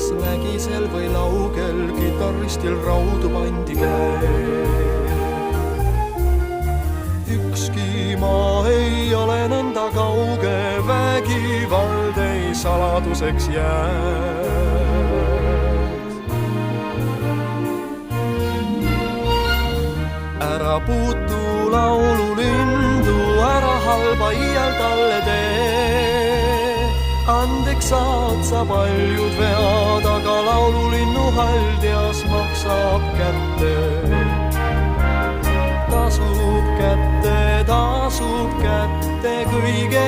kas nägisel või laugel kitarristil raudu pandi käe. Ükski maa ei ole nõnda kauge, vägivald ei saladuseks jääd. Ära puutu laululindu, ära halba iial talle tee. Andeks saad sa paljud vead, aga laululinnu haldjas maksab kätte. Tasub kätte kõige